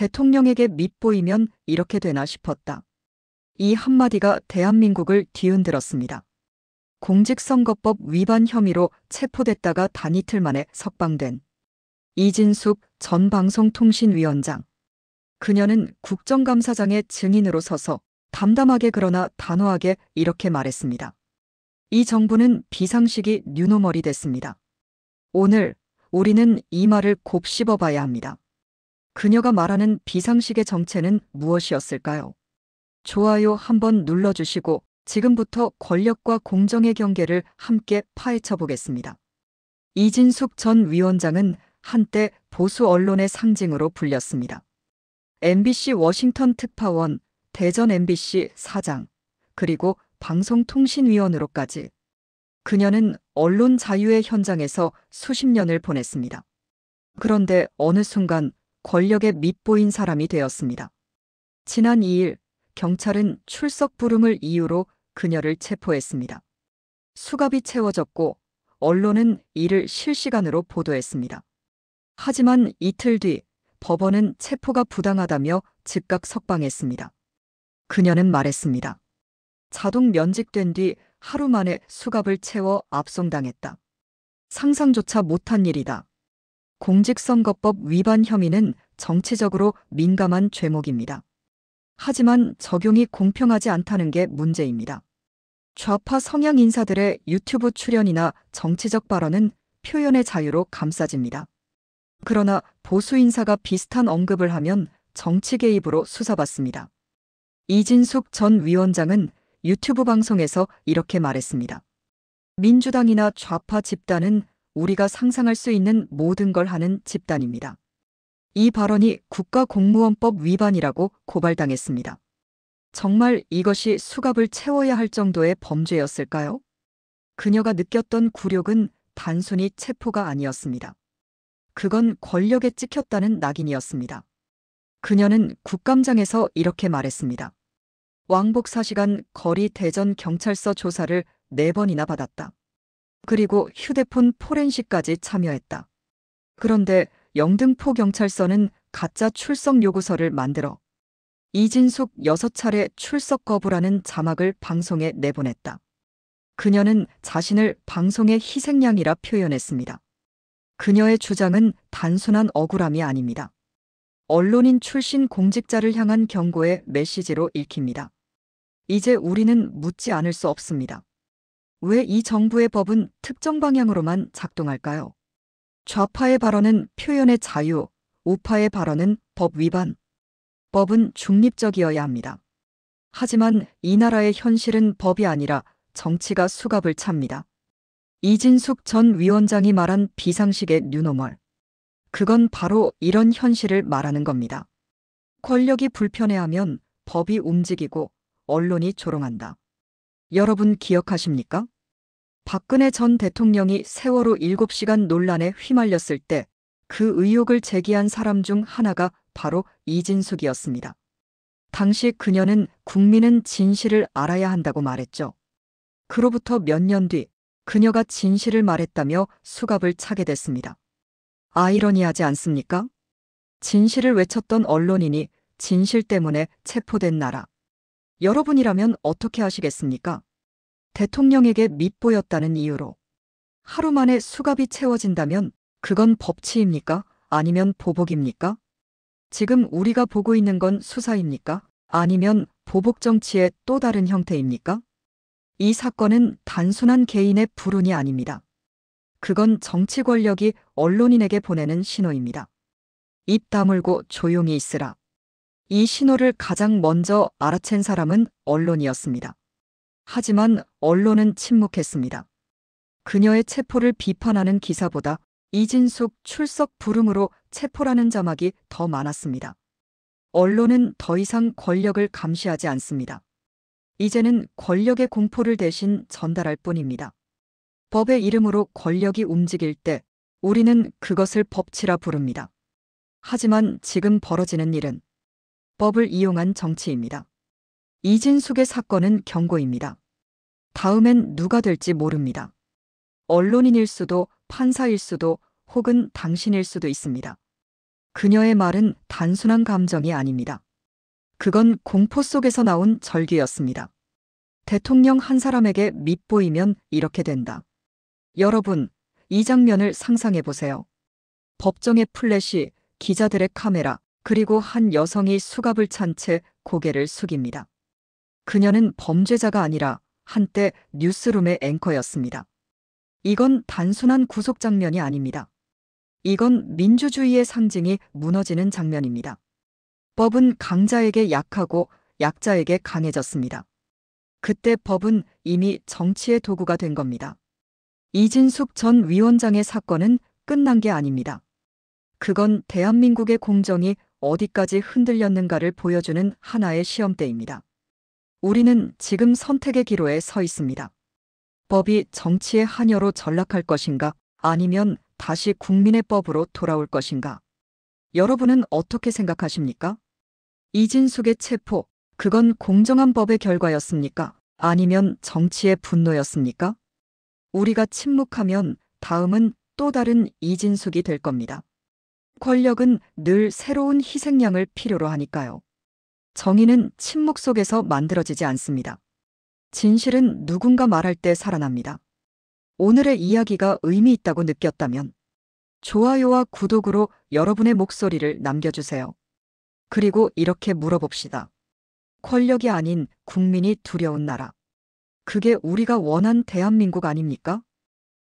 대통령에게 밉보이면 이렇게 되나 싶었다. 이 한마디가 대한민국을 뒤흔들었습니다. 공직선거법 위반 혐의로 체포됐다가 단 이틀 만에 석방된 이진숙 전 방송통신위원장. 그녀는 국정감사장의 증인으로 서서 담담하게 그러나 단호하게 이렇게 말했습니다. 이 정부는 비상식이 뉴노멀이 됐습니다. 오늘 우리는 이 말을 곱씹어 봐야 합니다. 그녀가 말하는 비상식의 정체는 무엇이었을까요? 좋아요 한번 눌러주시고 지금부터 권력과 공정의 경계를 함께 파헤쳐 보겠습니다. 이진숙 전 위원장은 한때 보수 언론의 상징으로 불렸습니다. MBC 워싱턴 특파원, 대전 MBC 사장, 그리고 방송통신위원으로까지 그녀는 언론 자유의 현장에서 수십 년을 보냈습니다. 그런데 어느 순간 권력에 밉보인 사람이 되었습니다. 지난 2일 경찰은 출석 불응을 이유로 그녀를 체포했습니다. 수갑이 채워졌고 언론은 이를 실시간으로 보도했습니다. 하지만 이틀 뒤 법원은 체포가 부당하다며 즉각 석방했습니다. 그녀는 말했습니다. 자동 면직된 뒤 하루 만에 수갑을 채워 압송당했다. 상상조차 못한 일이다. 공직선거법 위반 혐의는 정치적으로 민감한 죄목입니다. 하지만 적용이 공평하지 않다는 게 문제입니다. 좌파 성향 인사들의 유튜브 출연이나 정치적 발언은 표현의 자유로 감싸집니다. 그러나 보수 인사가 비슷한 언급을 하면 정치 개입으로 수사받습니다. 이진숙 전 위원장은 유튜브 방송에서 이렇게 말했습니다. 민주당이나 좌파 집단은 우리가 상상할 수 있는 모든 걸 하는 집단입니다. 이 발언이 국가공무원법 위반이라고 고발당했습니다. 정말 이것이 수갑을 채워야 할 정도의 범죄였을까요? 그녀가 느꼈던 굴욕은 단순히 체포가 아니었습니다. 그건 권력에 찍혔다는 낙인이었습니다. 그녀는 국감장에서 이렇게 말했습니다. 왕복 4시간 거리 대전 경찰서 조사를 4번이나 받았다. 그리고 휴대폰 포렌식까지 참여했다. 그런데 영등포 경찰서는 가짜 출석 요구서를 만들어 이진숙 6차례 출석 거부라는 자막을 방송에 내보냈다. 그녀는 자신을 방송의 희생양이라 표현했습니다. 그녀의 주장은 단순한 억울함이 아닙니다. 언론인 출신 공직자를 향한 경고의 메시지로 읽힙니다. 이제 우리는 묻지 않을 수 없습니다. 왜 이 정부의 법은 특정 방향으로만 작동할까요? 좌파의 발언은 표현의 자유, 우파의 발언은 법 위반. 법은 중립적이어야 합니다. 하지만 이 나라의 현실은 법이 아니라 정치가 수갑을 찹니다. 이진숙 전 위원장이 말한 비상식의 뉴노멀. 그건 바로 이런 현실을 말하는 겁니다. 권력이 불편해하면 법이 움직이고 언론이 조롱한다. 여러분 기억하십니까? 박근혜 전 대통령이 세월호 7시간 논란에 휘말렸을 때 그 의혹을 제기한 사람 중 하나가 바로 이진숙이었습니다. 당시 그녀는 국민은 진실을 알아야 한다고 말했죠. 그로부터 몇 년 뒤 그녀가 진실을 말했다며 수갑을 차게 됐습니다. 아이러니하지 않습니까? 진실을 외쳤던 언론인이 진실 때문에 체포된 나라. 여러분이라면 어떻게 하시겠습니까? 대통령에게 밉보였다는 이유로 하루 만에 수갑이 채워진다면 그건 법치입니까? 아니면 보복입니까? 지금 우리가 보고 있는 건 수사입니까? 아니면 보복 정치의 또 다른 형태입니까? 이 사건은 단순한 개인의 불운이 아닙니다. 그건 정치 권력이 언론인에게 보내는 신호입니다. 입 다물고 조용히 있으라. 이 신호를 가장 먼저 알아챈 사람은 언론이었습니다. 하지만 언론은 침묵했습니다. 그녀의 체포를 비판하는 기사보다 이진숙 출석 불응으로 체포라는 자막이 더 많았습니다. 언론은 더 이상 권력을 감시하지 않습니다. 이제는 권력의 공포를 대신 전달할 뿐입니다. 법의 이름으로 권력이 움직일 때 우리는 그것을 법치라 부릅니다. 하지만 지금 벌어지는 일은 법을 이용한 정치입니다. 이진숙의 사건은 경고입니다. 다음엔 누가 될지 모릅니다. 언론인일 수도 판사일 수도 혹은 당신일 수도 있습니다. 그녀의 말은 단순한 감정이 아닙니다. 그건 공포 속에서 나온 절규였습니다. 대통령 한 사람에게 밉보이면 이렇게 된다. 여러분, 이 장면을 상상해 보세요. 법정의 플래시, 기자들의 카메라, 그리고 한 여성이 수갑을 찬 채 고개를 숙입니다. 그녀는 범죄자가 아니라 한때 뉴스룸의 앵커였습니다. 이건 단순한 구속 장면이 아닙니다. 이건 민주주의의 상징이 무너지는 장면입니다. 법은 강자에게 약하고 약자에게 강해졌습니다. 그때 법은 이미 정치의 도구가 된 겁니다. 이진숙 전 위원장의 사건은 끝난 게 아닙니다. 그건 대한민국의 공정이 어디까지 흔들렸는가를 보여주는 하나의 시험대입니다. 우리는 지금 선택의 기로에 서 있습니다. 법이 정치의 한여로 전락할 것인가, 아니면 다시 국민의 법으로 돌아올 것인가? 여러분은 어떻게 생각하십니까? 이진숙의 체포, 그건 공정한 법의 결과였습니까? 아니면 정치의 분노였습니까? 우리가 침묵하면 다음은 또 다른 이진숙이 될 겁니다. 권력은 늘 새로운 희생양을 필요로 하니까요. 정의는 침묵 속에서 만들어지지 않습니다. 진실은 누군가 말할 때 살아납니다. 오늘의 이야기가 의미 있다고 느꼈다면 좋아요와 구독으로 여러분의 목소리를 남겨주세요. 그리고 이렇게 물어봅시다. 권력이 아닌 국민이 두려운 나라. 그게 우리가 원한 대한민국 아닙니까?